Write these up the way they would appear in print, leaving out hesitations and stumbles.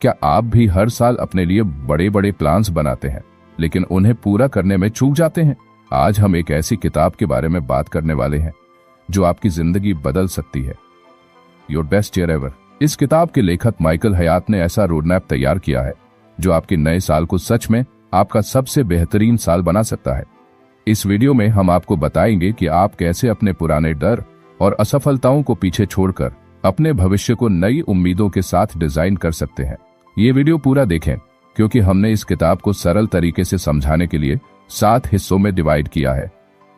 क्या आप भी हर साल अपने लिए बड़े बड़े प्लान्स बनाते हैं लेकिन उन्हें पूरा करने में चूक जाते हैं? आज हम एक ऐसी किताब के बारे में बात करने वाले हैं जो आपकी जिंदगी बदल सकती है। Your best year ever. इस किताब के लेखक माइकल हयात ने ऐसा रोडमैप तैयार किया है जो आपके नए साल को सच में आपका सबसे बेहतरीन साल बना सकता है। इस वीडियो में हम आपको बताएंगे कि आप कैसे अपने पुराने डर और असफलताओं को पीछे छोड़कर अपने भविष्य को नई उम्मीदों के साथ डिजाइन कर सकते हैं। ये वीडियो पूरा देखें क्योंकि हमने इस किताब को सरल तरीके से समझाने के लिए 7 हिस्सों में डिवाइड किया है।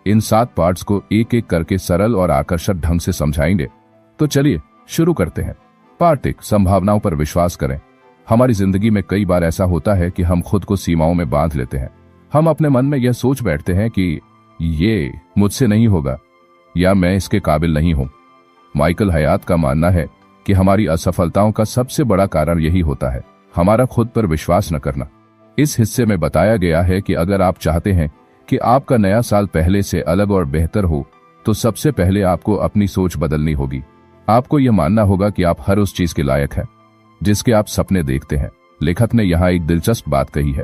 इन 7 पार्ट्स को एक एक करके सरल और आकर्षक ढंग से समझाएंगे। तो चलिए शुरू करते हैं। पार्ट 1, संभावनाओं पर विश्वास करें। हमारी जिंदगी में कई बार ऐसा होता है कि हम खुद को सीमाओं में बांध लेते हैं। हम अपने मन में यह सोच बैठते हैं कि ये मुझसे नहीं होगा या मैं इसके काबिल नहीं हूं। माइकल हयात का मानना है कि हमारी असफलताओं का सबसे बड़ा कारण यही होता है, हमारा खुद पर विश्वास न करना। इस हिस्से में बताया गया है कि अगर आप चाहते हैं कि आपका नया साल पहले से अलग और बेहतर हो तो सबसे पहले आपको अपनी सोच बदलनी होगी। आपको यह मानना होगा कि आप हर उस चीज के लायक हैं जिसके आप सपने देखते हैं। लेखक ने यहाँ एक दिलचस्प बात कही है,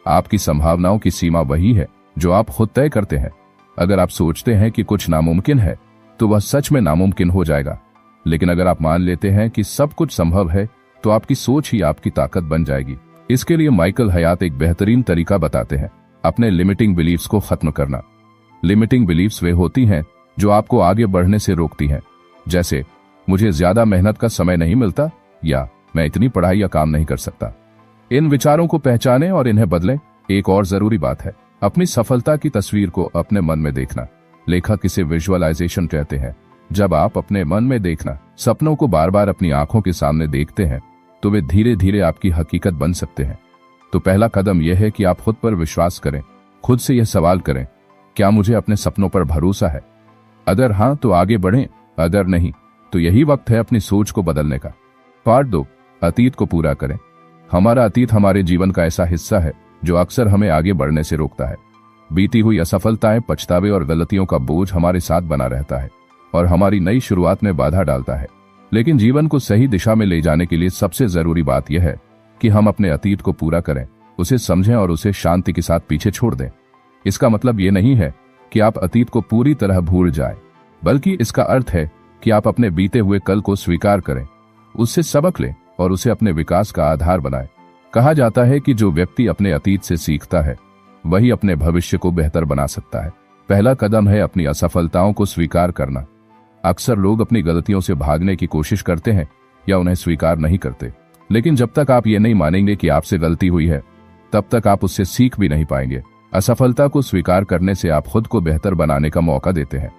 आपकी संभावनाओं की सीमा वही है जो आप खुद तय करते हैं। अगर आप सोचते हैं कि कुछ नामुमकिन है तो वह सच में नामुमकिन हो जाएगा, लेकिन अगर आप मान लेते हैं कि सब कुछ संभव है तो आपकी सोच ही आपकी ताकत बन जाएगी। इसके लिए माइकल हयात एक बेहतरीन तरीका बताते हैं, अपने लिमिटिंग बिलीफ्स को खत्म करना। लिमिटिंग बिलीफ्स वे होती हैं जो आपको आगे बढ़ने से रोकती हैं, जैसे मुझे ज्यादा मेहनत का समय नहीं मिलता या मैं इतनी पढ़ाई या काम नहीं कर सकता। इन विचारों को पहचानें और इन्हें बदलें। एक और जरूरी बात है, अपनी सफलता की तस्वीर को अपने मन में देखना। लेखक इसे विजुअलाइजेशन कहते हैं। जब आप अपने मन में देखना सपनों को बार बार अपनी आंखों के सामने देखते हैं तो वे धीरे धीरे आपकी हकीकत बन सकते हैं। तो पहला कदम यह है कि आप खुद पर विश्वास करें। खुद से यह सवाल करें, क्या मुझे अपने सपनों पर भरोसा है? अगर हाँ तो आगे बढ़ें, अगर नहीं तो यही वक्त है अपनी सोच को बदलने का। पार्ट 2, अतीत को पूरा करें। हमारा अतीत हमारे जीवन का ऐसा हिस्सा है जो अक्सर हमें आगे बढ़ने से रोकता है। बीती हुई असफलताएं, पछतावे और गलतियों का बोझ हमारे साथ बना रहता है और हमारी नई शुरुआत में बाधा डालता है। लेकिन जीवन को सही दिशा में ले जाने के लिए सबसे जरूरी बात यह है कि हम अपने अतीत को पूरा करें, उसे समझें और उसे शांति के साथ पीछे छोड़ दें। इसका मतलब ये नहीं है कि आप अतीत को पूरी तरह भूल जाएं, बल्कि इसका अर्थ है कि आप अपने बीते हुए कल को स्वीकार करें, उससे सबक लें और उसे अपने विकास का आधार बनाएं। कहा जाता है कि जो व्यक्ति अपने अतीत से सीखता है वही अपने भविष्य को बेहतर बना सकता है। पहला कदम है अपनी असफलताओं को स्वीकार करना। अक्सर लोग अपनी गलतियों से भागने की कोशिश करते हैं या उन्हें स्वीकार नहीं करते, लेकिन जब तक आप ये नहीं मानेंगे कि आपसे गलती हुई है तब तक आप उससे सीख भी नहीं पाएंगे। असफलता को स्वीकार करने से आप खुद को बेहतर बनाने का मौका देते हैं।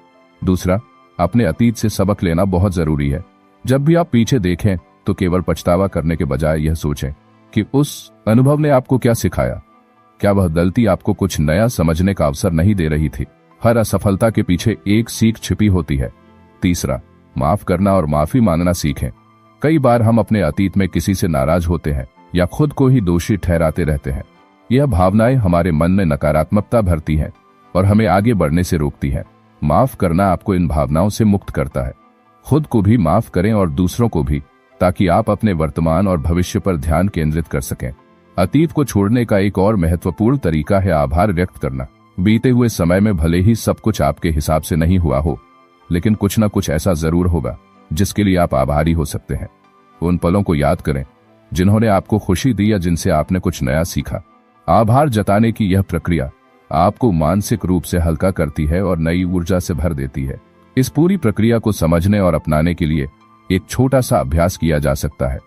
दूसरा, अपने अतीत से सबक लेना बहुत जरूरी है। जब भी आप पीछे देखें तो केवल पछतावा करने के बजाय यह सोचें कि उस अनुभव ने आपको क्या सिखाया। क्या वह गलती आपको कुछ नया समझने का अवसर नहीं दे रही थी? हर असफलता के पीछे एक सीख छिपी होती है। तीसरा, माफ करना और माफी मांगना सीखें। कई बार हम अपने अतीत में किसी से नाराज होते हैं या खुद को ही दोषी ठहराते रहते हैं। यह भावनाएं हमारे मन में नकारात्मकता भरती हैं और हमें आगे बढ़ने से रोकती हैं। माफ करना आपको इन भावनाओं से मुक्त करता है। खुद को भी माफ करें और दूसरों को भी, ताकि आप अपने वर्तमान और भविष्य पर ध्यान केंद्रित कर सकें। अतीत को छोड़ने का एक और महत्वपूर्ण तरीका है आभार व्यक्त करना। बीते हुए समय में भले ही सब कुछ आपके हिसाब से नहीं हुआ हो, लेकिन कुछ न कुछ ऐसा जरूर होगा जिसके लिए आप आभारी हो सकते हैं। उन पलों को याद करें जिन्होंने आपको खुशी दी या जिनसे आपने कुछ नया सीखा। आभार जताने की यह प्रक्रिया आपको मानसिक रूप से हल्का करती है और नई ऊर्जा से भर देती है। इस पूरी प्रक्रिया को समझने और अपनाने के लिए एक छोटा सा अभ्यास किया जा सकता है।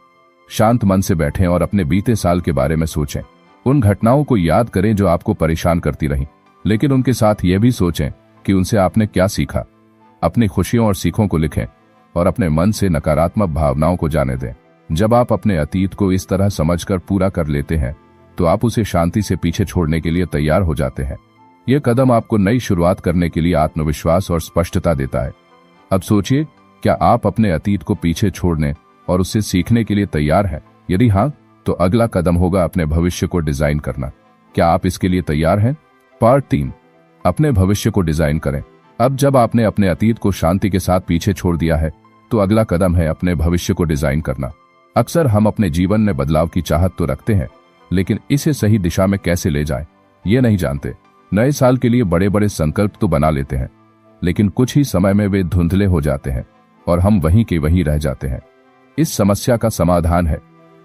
शांत मन से बैठें और अपने बीते साल के बारे में सोचें। उन घटनाओं को याद करें जो आपको परेशान करती रहीं, लेकिन उनके साथ यह भी सोचें कि उनसे आपने क्या सीखा। अपनी खुशियों और सीखों को लिखें और अपने मन से नकारात्मक भावनाओं को जाने दें। जब आप अपने अतीत को इस तरह समझकर पूरा कर लेते हैं तो आप उसे शांति से पीछे छोड़ने के लिए तैयार हो जाते हैं। यह कदम आपको नई शुरुआत करने के लिए आत्मविश्वास और स्पष्टता देता है। अब सोचिए, क्या आप अपने अतीत को पीछे छोड़ने और उससे सीखने के लिए तैयार हैं? यदि हाँ, तो अगला कदम होगा अपने भविष्य को डिजाइन करना। क्या आप इसके लिए तैयार हैं? पार्ट 3, अपने भविष्य को डिजाइन करें। अब जब आपने अपने अतीत को शांति के साथ पीछे छोड़ दिया है तो अगला कदम है अपने भविष्य को डिजाइन करना। अक्सर हम अपने जीवन में बदलाव की चाहत तो रखते हैं, लेकिन इसे सही दिशा में कैसे ले जाएं, ये नहीं जानते। नए साल के लिए बड़े बड़े संकल्प तो बना लेते हैं, लेकिन कुछ ही समय में वे धुंधले हो जाते हैं और हम वहीं के वहीं रह जाते हैं। इस समस्या का समाधान है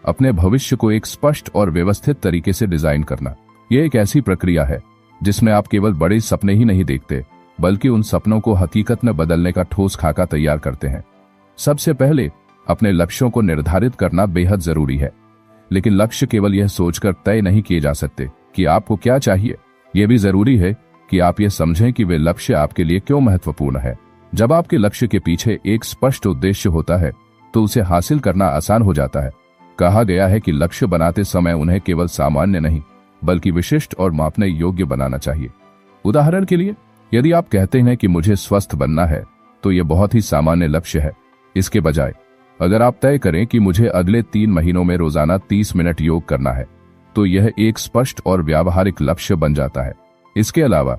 अपने भविष्य को एक स्पष्ट और व्यवस्थित तरीके से डिजाइन करना। यह एक ऐसी प्रक्रिया है जिसमें आप केवल बड़े सपने ही नहीं देखते, बल्कि उन सपनों को हकीकत में बदलने का ठोस खाका तैयार करते हैं। सबसे पहले अपने लक्ष्यों को निर्धारित करना बेहद जरूरी है, लेकिन लक्ष्य केवल यह सोचकर तय नहीं किए जा सकते कि आपको क्या चाहिए। यह भी जरूरी है कि आप यह समझें कि वे लक्ष्य आपके लिए क्यों महत्वपूर्ण है। जब आपके लक्ष्य के पीछे एक स्पष्ट उद्देश्य होता है तो उसे हासिल करना आसान हो जाता है। कहा गया है कि लक्ष्य बनाते समय उन्हें केवल सामान्य नहीं, बल्कि विशिष्ट और मापने योग्य बनाना चाहिए। उदाहरण के लिए, यदि आप कहते हैं कि मुझे स्वस्थ बनना है, तो यह बहुत ही सामान्य लक्ष्य है। इसके बजाय अगर आप तय करें कि मुझे अगले 3 महीनों में रोजाना 30 मिनट योग करना है, तो यह एक स्पष्ट और व्यावहारिक लक्ष्य बन जाता है। इसके अलावा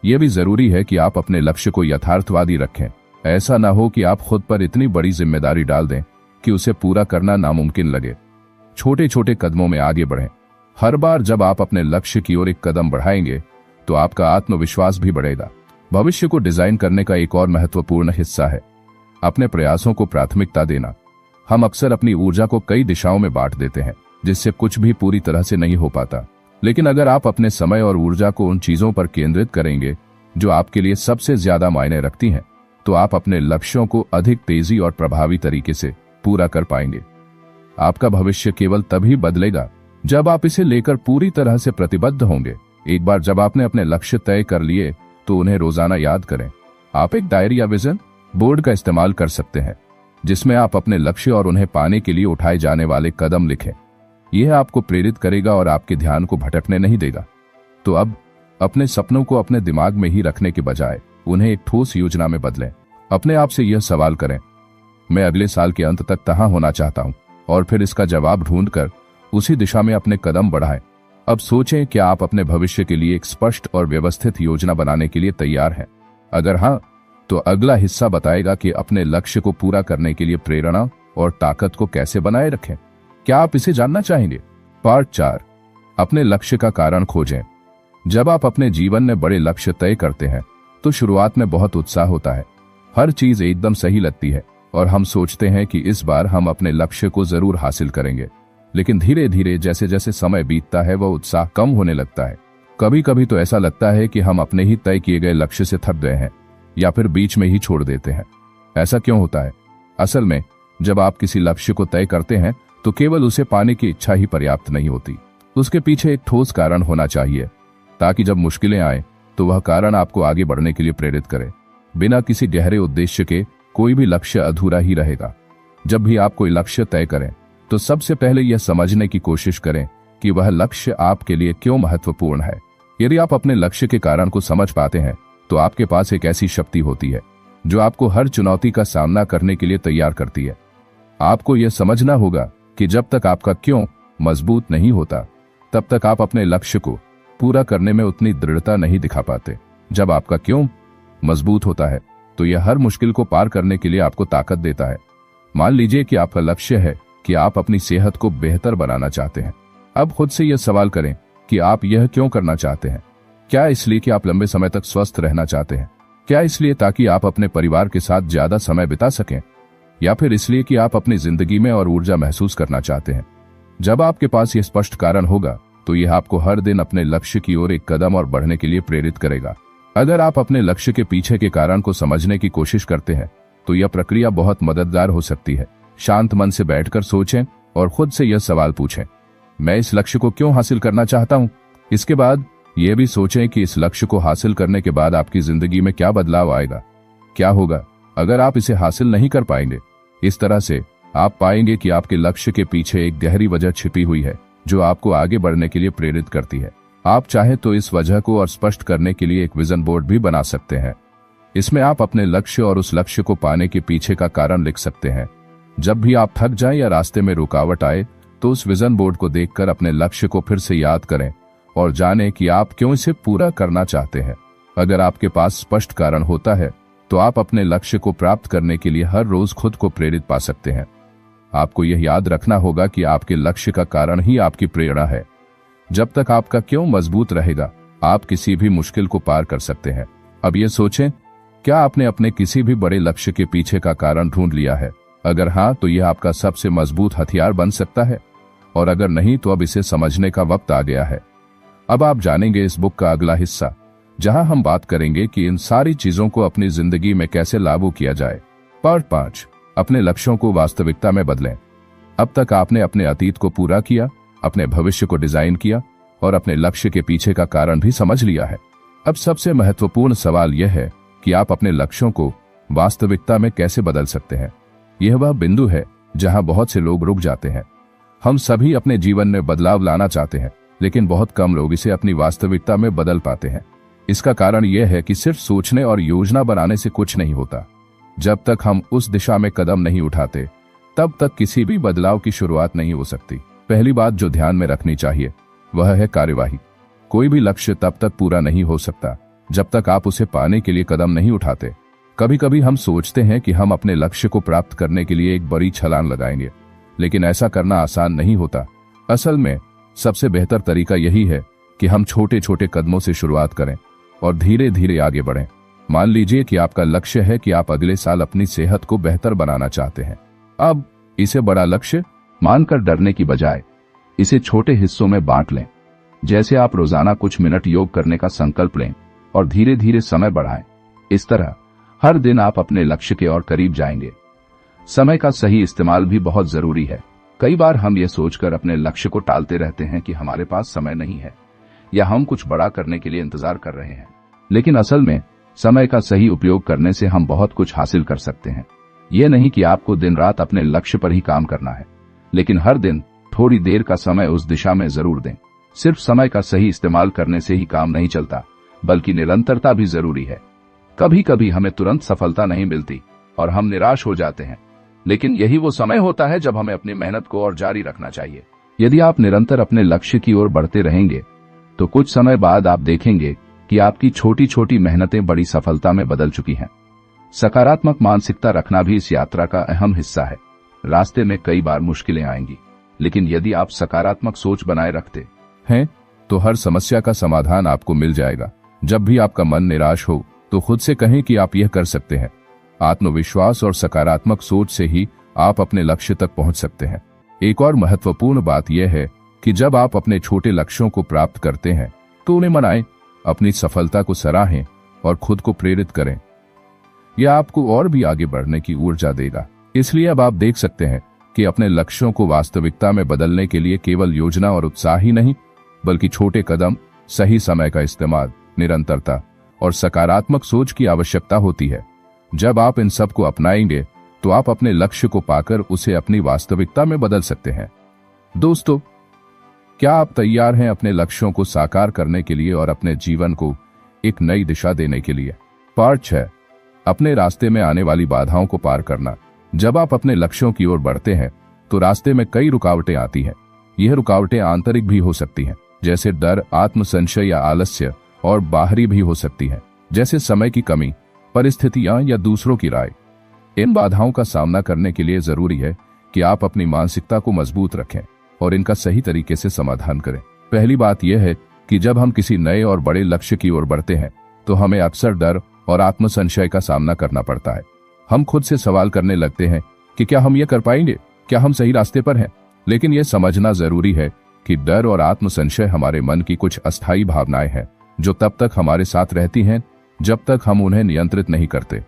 यह भी जरूरी है कि आप अपने लक्ष्य को यथार्थवादी रखें। ऐसा ना हो कि आप खुद पर इतनी बड़ी जिम्मेदारी डाल दें कि उसे पूरा करना नामुमकिन लगे। छोटे छोटे कदमों में आगे बढ़ें। हर बार जब आप अपने लक्ष्य की ओर एक कदम बढ़ाएंगे तो आपका आत्मविश्वास भी बढ़ेगा। भविष्य को डिजाइन करने का एक और महत्वपूर्ण हिस्सा है अपने प्रयासों को प्राथमिकता देना। हम अक्सर अपनी ऊर्जा को कई दिशाओं में बांट देते हैं, जिससे कुछ भी पूरी तरह से नहीं हो पाता। लेकिन अगर आप अपने समय और ऊर्जा को उन चीजों पर केंद्रित करेंगे जो आपके लिए सबसे ज्यादा मायने रखती हैं, तो आप अपने लक्ष्यों को अधिक तेजी और प्रभावी तरीके से पूरा कर पाएंगे। आपका भविष्य केवल तभी बदलेगा जब आप इसे लेकर पूरी तरह से प्रतिबद्ध होंगे। एक बार जब आपने अपने लक्ष्य तय कर लिए तो उन्हें रोजाना याद करें। आप एक डायरी या विजन बोर्ड का इस्तेमाल कर सकते हैं, जिसमें आप अपने लक्ष्य और उन्हें पाने के लिए उठाए जाने वाले कदम लिखें। यह आपको प्रेरित करेगा और आपके ध्यान को भटकने नहीं देगा। तो अब अपने सपनों को अपने दिमाग में ही रखने के बजाय उन्हें एक ठोस योजना में बदलें। अपने आप से यह सवाल करें, मैं अगले साल के अंत तक कहां होना चाहता हूं, और फिर इसका जवाब ढूंढकर उसी दिशा में अपने कदम बढ़ाएं। अब सोचें, क्या आप अपने भविष्य के लिए एक स्पष्ट और व्यवस्थित योजना बनाने के लिए तैयार हैं? अगर हां, तो अगला हिस्सा बताएगा कि अपने लक्ष्य को पूरा करने के लिए प्रेरणा और ताकत को कैसे बनाए रखें। क्या आप इसे जानना चाहेंगे? पार्ट 4, अपने लक्ष्य का कारण खोजें। जब आप अपने जीवन में बड़े लक्ष्य तय करते हैं तो शुरुआत में बहुत उत्साह होता है। हर चीज एकदम सही लगती है और हम सोचते हैं कि इस बार हम अपने लक्ष्य को जरूर हासिल करेंगे। लेकिन धीरे धीरे जैसे जैसे समय बीतता है, वह उत्साह कम होने लगता है। कभी कभी तो ऐसा लगता है कि हम अपने ही तय किए गए लक्ष्य से थक गए हैं या फिर बीच में ही छोड़ देते हैं। ऐसा क्यों होता है? असल में जब आप किसी लक्ष्य को तय करते हैं तो केवल उसे पाने की इच्छा ही पर्याप्त नहीं होती। उसके पीछे एक ठोस कारण होना चाहिए, ताकि जब मुश्किलें आए तो वह कारण आपको आगे बढ़ने के लिए प्रेरित करे। बिना किसी गहरे उद्देश्य के कोई भी लक्ष्य अधूरा ही रहेगा। जब भी आप कोई लक्ष्य तय करें तो सबसे पहले यह समझने की कोशिश करें कि वह लक्ष्य आपके लिए क्यों महत्वपूर्ण है। यदि आप अपने लक्ष्य के कारण को समझ पाते हैं तो आपके पास एक ऐसी शक्ति होती है जो आपको हर चुनौती का सामना करने के लिए तैयार करती है। आपको यह समझना होगा कि जब तक आपका क्यों मजबूत नहीं होता, तब तक आप अपने लक्ष्य को पूरा करने में उतनी दृढ़ता नहीं दिखा पाते। जब आपका क्यों मजबूत होता है तो यह हर मुश्किल को पार करने के लिए आपको ताकत देता है। मान लीजिए कि आपका लक्ष्य है कि आप अपनी सेहत को बेहतर बनाना चाहते हैं। अब खुद से यह सवाल करें कि आप यह क्यों करना चाहते हैं। क्या इसलिए कि आप लंबे समय तक स्वस्थ रहना चाहते हैं? क्या इसलिए ताकि आप अपने परिवार के साथ ज्यादा समय बिता सकें, या फिर इसलिए कि आप अपनी जिंदगी में और ऊर्जा महसूस करना चाहते हैं? जब आपके पास यह स्पष्ट कारण होगा तो यह आपको हर दिन अपने लक्ष्य की ओर एक कदम और बढ़ने के लिए प्रेरित करेगा। अगर आप अपने लक्ष्य के पीछे के कारण को समझने की कोशिश करते हैं तो यह प्रक्रिया बहुत मददगार हो सकती है। शांत मन से बैठकर सोचें और खुद से यह सवाल पूछें, मैं इस लक्ष्य को क्यों हासिल करना चाहता हूं? इसके बाद यह भी सोचें कि इस लक्ष्य को हासिल करने के बाद आपकी जिंदगी में क्या बदलाव आएगा। क्या होगा अगर आप इसे हासिल नहीं कर पाएंगे? इस तरह से आप पाएंगे कि आपके लक्ष्य के पीछे एक गहरी वजह छिपी हुई है जो आपको आगे बढ़ने के लिए प्रेरित करती है। आप चाहे तो इस वजह को और स्पष्ट करने के लिए एक विजन बोर्ड भी बना सकते हैं। इसमें आप अपने लक्ष्य और उस लक्ष्य को पाने के पीछे का कारण लिख सकते हैं। जब भी आप थक जाएं या रास्ते में रुकावट आए तो उस विजन बोर्ड को देखकर अपने लक्ष्य को फिर से याद करें और जानें कि आप क्यों इसे पूरा करना चाहते हैं। अगर आपके पास स्पष्ट कारण होता है तो आप अपने लक्ष्य को प्राप्त करने के लिए हर रोज खुद को प्रेरित पा सकते हैं। आपको यह याद रखना होगा कि आपके लक्ष्य का कारण ही आपकी प्रेरणा है। जब तक आपका क्यों मजबूत रहेगा, आप किसी भी मुश्किल को पार कर सकते हैं। अब ये सोचें, क्या आपने अपने किसी भी बड़े लक्ष्य के पीछे का कारण ढूंढ लिया है? अगर हाँ, तो यह आपका सबसे मजबूत हथियार बन सकता है, और अगर नहीं तो अब इसे समझने का वक्त आ गया है। अब आप जानेंगे इस बुक का अगला हिस्सा, जहां हम बात करेंगे कि इन सारी चीजों को अपनी जिंदगी में कैसे लागू किया जाए। पार्ट 5, अपने लक्ष्यों को वास्तविकता में बदलें। अब तक आपने अपने अतीत को पूरा किया, अपने भविष्य को डिजाइन किया और अपने लक्ष्य के पीछे का कारण भी समझ लिया है। अब सबसे महत्वपूर्ण सवाल यह है कि आप अपने लक्ष्यों को वास्तविकता में कैसे बदल सकते हैं। यह वह बिंदु है जहां बहुत से लोग रुक जाते हैं। हम सभी अपने जीवन में बदलाव लाना चाहते हैं, लेकिन बहुत कम लोग इसे अपनी वास्तविकता में बदल पाते हैं। इसका कारण यह है कि सिर्फ सोचने और योजना बनाने से कुछ नहीं होता। जब तक हम उस दिशा में कदम नहीं उठाते, तब तक किसी भी बदलाव की शुरुआत नहीं हो सकती। पहली बात जो ध्यान में रखनी चाहिए वह है कार्यवाही। कोई भी लक्ष्य तब तक पूरा नहीं हो सकता जब तक आप उसे पाने के लिए कदम नहीं उठाते। कभी कभी हम सोचते हैं कि हम अपने लक्ष्य को प्राप्त करने के लिए एक बड़ी छलांग लगाएंगे, लेकिन ऐसा करना आसान नहीं होता। असल में सबसे बेहतर तरीका यही है कि हम छोटे छोटे कदमों से शुरुआत करें और धीरे धीरे आगे बढ़ें। मान लीजिए कि आपका लक्ष्य है कि आप अगले साल अपनी सेहत को बेहतर बनाना चाहते हैं। अब इसे बड़ा लक्ष्य मानकर डरने की बजाय इसे छोटे हिस्सों में बांट लें। जैसे आप रोजाना कुछ मिनट योग करने का संकल्प लें और धीरे धीरे समय बढ़ाएं। इस तरह हर दिन आप अपने लक्ष्य के और करीब जाएंगे। समय का सही इस्तेमाल भी बहुत जरूरी है। कई बार हम ये सोचकर अपने लक्ष्य को टालते रहते हैं कि हमारे पास समय नहीं है या हम कुछ बड़ा करने के लिए इंतजार कर रहे हैं, लेकिन असल में समय का सही उपयोग करने से हम बहुत कुछ हासिल कर सकते हैं। यह नहीं कि आपको दिन रात अपने लक्ष्य पर ही काम करना है, लेकिन हर दिन थोड़ी देर का समय उस दिशा में जरूर दें। सिर्फ समय का सही इस्तेमाल करने से ही काम नहीं चलता, बल्कि निरंतरता भी जरूरी है। कभी कभी हमें तुरंत सफलता नहीं मिलती और हम निराश हो जाते हैं, लेकिन यही वो समय होता है जब हमें अपनी मेहनत को और जारी रखना चाहिए। यदि आप निरंतर अपने लक्ष्य की ओर बढ़ते रहेंगे, तो कुछ समय बाद आप देखेंगे कि आपकी छोटी छोटी मेहनतें बड़ी सफलता में बदल चुकी हैं। सकारात्मक मानसिकता रखना भी इस यात्रा का अहम हिस्सा है। रास्ते में कई बार मुश्किलें आएंगी, लेकिन यदि आप सकारात्मक सोच बनाए रखते हैं तो हर समस्या का समाधान आपको मिल जाएगा। जब भी आपका मन निराश हो तो खुद से कहें कि आप यह कर सकते हैं। आत्मविश्वास और सकारात्मक सोच से ही आप अपने लक्ष्य तक पहुंच सकते हैं। एक और महत्वपूर्ण बात यह है कि जब आप अपने छोटे लक्ष्यों को प्राप्त करते हैं तो उन्हें मनाएं, अपनी सफलता को सराहें और खुद को प्रेरित करें। यह आपको और भी आगे बढ़ने की ऊर्जा देगा। इसलिए अब आप देख सकते हैं कि अपने लक्ष्यों को वास्तविकता में बदलने के लिए केवल योजना और उत्साह ही नहीं, बल्कि छोटे कदम, सही समय का इस्तेमाल, निरंतरता और सकारात्मक सोच की आवश्यकता होती है। जब आप इन सब को अपनाएंगे तो आप अपने लक्ष्य को पाकर उसे अपनी वास्तविकता में बदल सकते हैं। दोस्तों, क्या आप तैयार हैं अपने लक्ष्यों को साकार करने के लिए और अपने जीवन को एक नई दिशा देने के लिए? पार्ट 6, अपने रास्ते में आने वाली बाधाओं को पार करना। जब आप अपने लक्ष्यों की ओर बढ़ते हैं तो रास्ते में कई रुकावटें आती हैं। यह रुकावटें आंतरिक भी हो सकती हैं, जैसे डर, आत्मसंशय या आलस्य, और बाहरी भी हो सकती हैं, जैसे समय की कमी, परिस्थितियां या दूसरों की राय। इन बाधाओं का सामना करने के लिए जरूरी है कि आप अपनी मानसिकता को मजबूत रखें और इनका सही तरीके से समाधान करें। पहली बात यह है कि जब हम किसी नए और बड़े लक्ष्य की ओर बढ़ते हैं तो हमें अक्सर डर और आत्मसंशय का सामना करना पड़ता है। हम खुद से सवाल करने लगते हैं कि क्या हम ये कर पाएंगे, क्या हम सही रास्ते पर हैं। लेकिन यह समझना जरूरी है कि डर और आत्मसंशय हमारे मन की कुछ अस्थायी भावनाएं हैं जो तब तक हमारे साथ रहती हैं जब तक हम उन्हें नियंत्रित नहीं करते।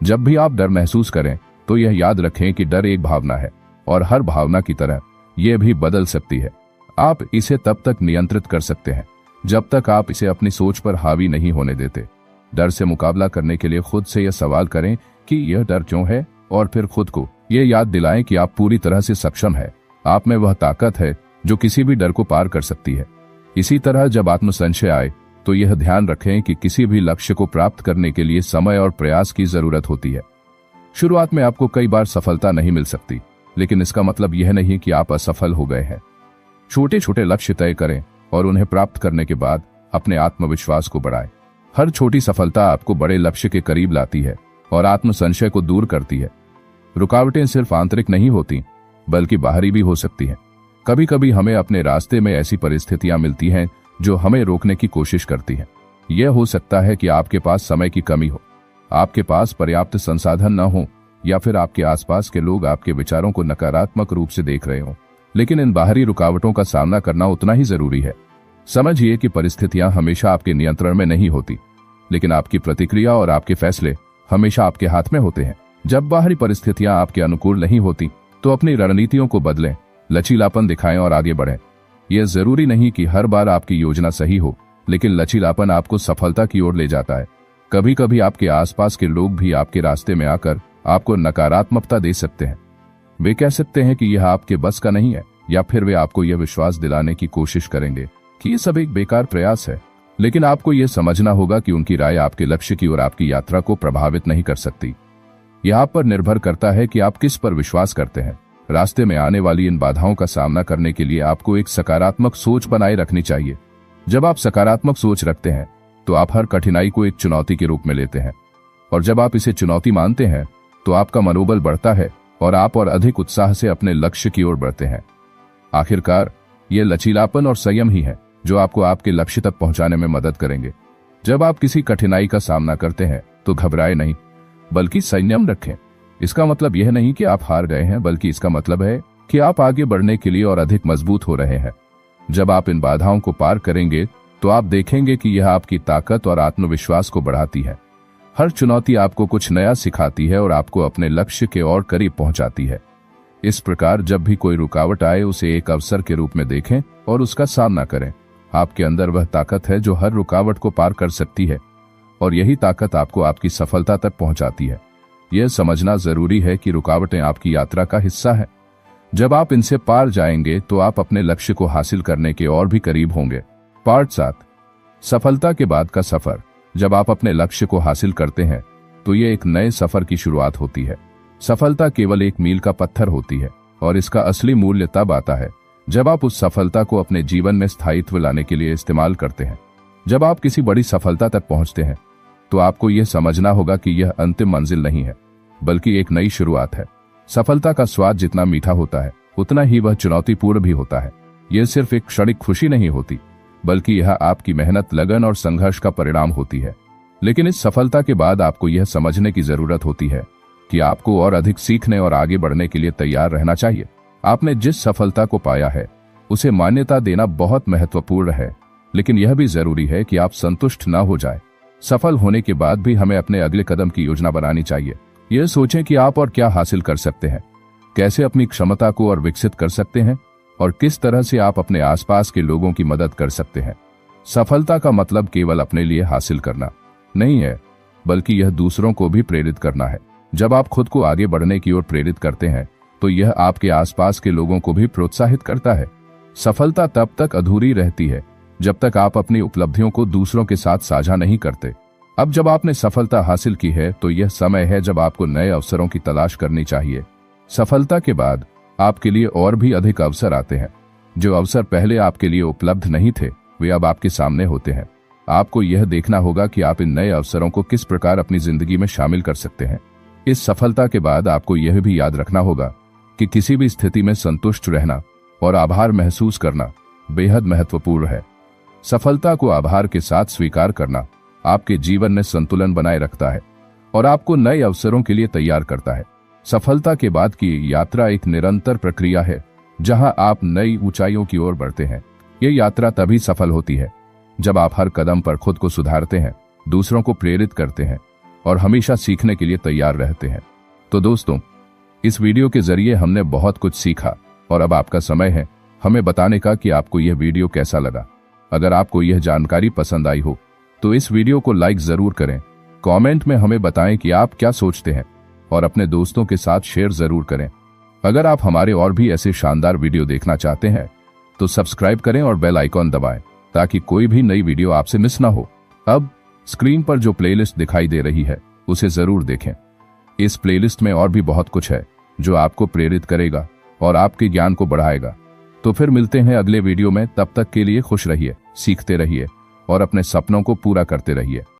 जब भी आप डर महसूस करें तो यह याद रखें कि डर एक भावना है और हर भावना की तरह यह भी बदल सकती है। आप इसे तब तक नियंत्रित कर सकते हैं जब तक आप इसे अपनी सोच पर हावी नहीं होने देते। डर से मुकाबला करने के लिए खुद से यह सवाल करें कि यह डर क्यों है, और फिर खुद को यह याद दिलाएं कि आप पूरी तरह से सक्षम हैं। आप में वह ताकत है जो किसी भी डर को पार कर सकती है। इसी तरह जब आत्मसंशय आए तो यह ध्यान रखें कि किसी भी लक्ष्य को प्राप्त करने के लिए समय और प्रयास की जरूरत होती है। शुरुआत में आपको कई बार सफलता नहीं मिल सकती, लेकिन इसका मतलब यह नहीं कि आप असफल हो गए हैं। छोटे छोटे लक्ष्य तय करें और उन्हें प्राप्त करने के बाद अपने आत्मविश्वास को बढ़ाएं। हर छोटी सफलता आपको बड़े लक्ष्य के करीब लाती है और आत्मसंशय को दूर करती है। रुकावटें सिर्फ आंतरिक नहीं होती, बल्कि बाहरी भी हो सकती हैं। कभी कभी हमें अपने रास्ते में ऐसी परिस्थितियां मिलती हैं जो हमें रोकने की कोशिश करती हैं। यह हो सकता है कि आपके पास समय की कमी हो, आपके पास पर्याप्त संसाधन न हो, या फिर आपके आसपास के लोग आपके विचारों को नकारात्मक रूप से देख रहे हों। लेकिन इन बाहरी रुकावटों का सामना करना उतना ही जरूरी है। समझिए कि परिस्थितियां हमेशा आपके नियंत्रण में नहीं होती, लेकिन आपकी प्रतिक्रिया और आपके फैसले हमेशा आपके हाथ में होते हैं। जब बाहरी परिस्थितियां आपके अनुकूल नहीं होती तो अपनी रणनीतियों को बदलें, लचीलापन दिखाएं और आगे बढ़ें। यह जरूरी नहीं कि हर बार आपकी योजना सही हो, लेकिन लचीलापन आपको सफलता की ओर ले जाता है। कभी कभी आपके आसपास के लोग भी आपके रास्ते में आकर आपको नकारात्मकता दे सकते हैं। वे कह सकते हैं कि यह आपके बस का नहीं है, या फिर वे आपको यह विश्वास दिलाने की कोशिश करेंगे कि यह सब एक बेकार प्रयास है। लेकिन आपको यह समझना होगा कि उनकी राय आपके लक्ष्य की और आपकी यात्रा को प्रभावित नहीं कर सकती। यह आप पर निर्भर करता है कि आप किस पर विश्वास करते हैं। रास्ते में आने वाली इन बाधाओं का सामना करने के लिए आपको एक सकारात्मक सोच बनाए रखनी चाहिए। जब आप सकारात्मक सोच रखते हैं तो आप हर कठिनाई को एक चुनौती के रूप में लेते हैं, और जब आप इसे चुनौती मानते हैं तो आपका मनोबल बढ़ता है और आप और अधिक उत्साह से अपने लक्ष्य की ओर बढ़ते हैं। आखिरकार ये लचीलापन और संयम ही है जो आपको आपके लक्ष्य तक पहुंचाने में मदद करेंगे। जब आप किसी कठिनाई का सामना करते हैं तो घबराए नहीं, बल्कि संयम रखें। इसका मतलब यह नहीं कि आप हार गए हैं, बल्कि इसका मतलब है कि आप आगे बढ़ने के लिए और अधिक मजबूत हो रहे हैं। जब आप इन बाधाओं को पार करेंगे तो आप देखेंगे कि यह आपकी ताकत और आत्मविश्वास को बढ़ाती है। हर चुनौती आपको कुछ नया सिखाती है और आपको अपने लक्ष्य के और करीब पहुंचाती है। इस प्रकार जब भी कोई रुकावट आए उसे एक अवसर के रूप में देखें और उसका सामना करें। आपके अंदर वह ताकत है जो हर रुकावट को पार कर सकती है, और यही ताकत आपको आपकी सफलता तक पहुंचाती है। यह समझना जरूरी है कि रुकावटें आपकी यात्रा का हिस्सा है। जब आप इनसे पार जाएंगे तो आप अपने लक्ष्य को हासिल करने के और भी करीब होंगे। पार्ट 7, सफलता के बाद का सफर। जब आप अपने लक्ष्य को हासिल करते हैं तो यह एक नए सफर की शुरुआत होती है। सफलता केवल एक मील का पत्थर होती है, और इसका असली मूल्य तब आता है जब आप उस सफलता को अपने जीवन में स्थायित्व लाने के लिए इस्तेमाल करते हैं। जब आप किसी बड़ी सफलता तक पहुंचते हैं तो आपको यह समझना होगा कि यह अंतिम मंजिल नहीं है, बल्कि एक नई शुरुआत है। सफलता का स्वाद जितना मीठा होता है उतना ही वह चुनौतीपूर्ण भी होता है। यह सिर्फ एक क्षणिक खुशी नहीं होती, बल्कि यह आपकी मेहनत, लगन और संघर्ष का परिणाम होती है। लेकिन इस सफलता के बाद आपको यह समझने की जरूरत होती है कि आपको और अधिक सीखने और आगे बढ़ने के लिए तैयार रहना चाहिए। आपने जिस सफलता को पाया है उसे मान्यता देना बहुत महत्वपूर्ण है, लेकिन यह भी जरूरी है कि आप संतुष्ट न हो जाए। सफल होने के बाद भी हमें अपने अगले कदम की योजना बनानी चाहिए। यह सोचें कि आप और क्या हासिल कर सकते हैं, कैसे अपनी क्षमता को और विकसित कर सकते हैं, और किस तरह से आप अपने आसपास के लोगों की मदद कर सकते हैं। सफलता का मतलब केवल अपने लिए हासिल करना नहीं है, बल्कि यह दूसरों को भी प्रेरित करना है। जब आप खुद को आगे बढ़ने की ओर प्रेरित करते हैं तो यह आपके आसपास के लोगों को भी प्रोत्साहित करता है। सफलता तब तक अधूरी रहती है जब तक आप अपनी उपलब्धियों को दूसरों के साथ साझा नहीं करते। अब जब आपने सफलता हासिल की है तो यह समय है जब आपको नए अवसरों की तलाश करनी चाहिए। सफलता के बाद आपके लिए और भी अधिक अवसर आते हैं। जो अवसर पहले आपके लिए उपलब्ध नहीं थे वे अब आपके सामने होते हैं। आपको यह देखना होगा कि आप इन नए अवसरों को किस प्रकार अपनी जिंदगी में शामिल कर सकते हैं। इस सफलता के बाद आपको यह भी याद रखना होगा कि किसी भी स्थिति में संतुष्ट रहना और आभार महसूस करना बेहद महत्वपूर्ण है। सफलता को आभार के साथ स्वीकार करना आपके जीवन में संतुलन बनाए रखता है और आपको नए अवसरों के लिए तैयार करता है। सफलता के बाद की यात्रा एक निरंतर प्रक्रिया है जहां आप नई ऊंचाइयों की ओर बढ़ते हैं। ये यात्रा तभी सफल होती है जब आप हर कदम पर खुद को सुधारते हैं, दूसरों को प्रेरित करते हैं और हमेशा सीखने के लिए तैयार रहते हैं। तो दोस्तों, इस वीडियो के जरिए हमने बहुत कुछ सीखा और अब आपका समय है हमें बताने का कि आपको यह वीडियो कैसा लगा। अगर आपको यह जानकारी पसंद आई हो तो इस वीडियो को लाइक जरूर करें, कमेंट में हमें बताएं कि आप क्या सोचते हैं और अपने दोस्तों के साथ शेयर जरूर करें। अगर आप हमारे और भी ऐसे शानदार वीडियो देखना चाहते हैं तो सब्सक्राइब करें और बेल आइकॉन दबाएं ताकि कोई भी नई वीडियो आपसे मिस ना हो। अब स्क्रीन पर जो प्लेलिस्ट दिखाई दे रही है उसे जरूर देखें। इस प्लेलिस्ट में और भी बहुत कुछ है जो आपको प्रेरित करेगा और आपके ज्ञान को बढ़ाएगा। तो फिर मिलते हैं अगले वीडियो में। तब तक के लिए खुश रहिए, सीखते रहिए और अपने सपनों को पूरा करते रहिए।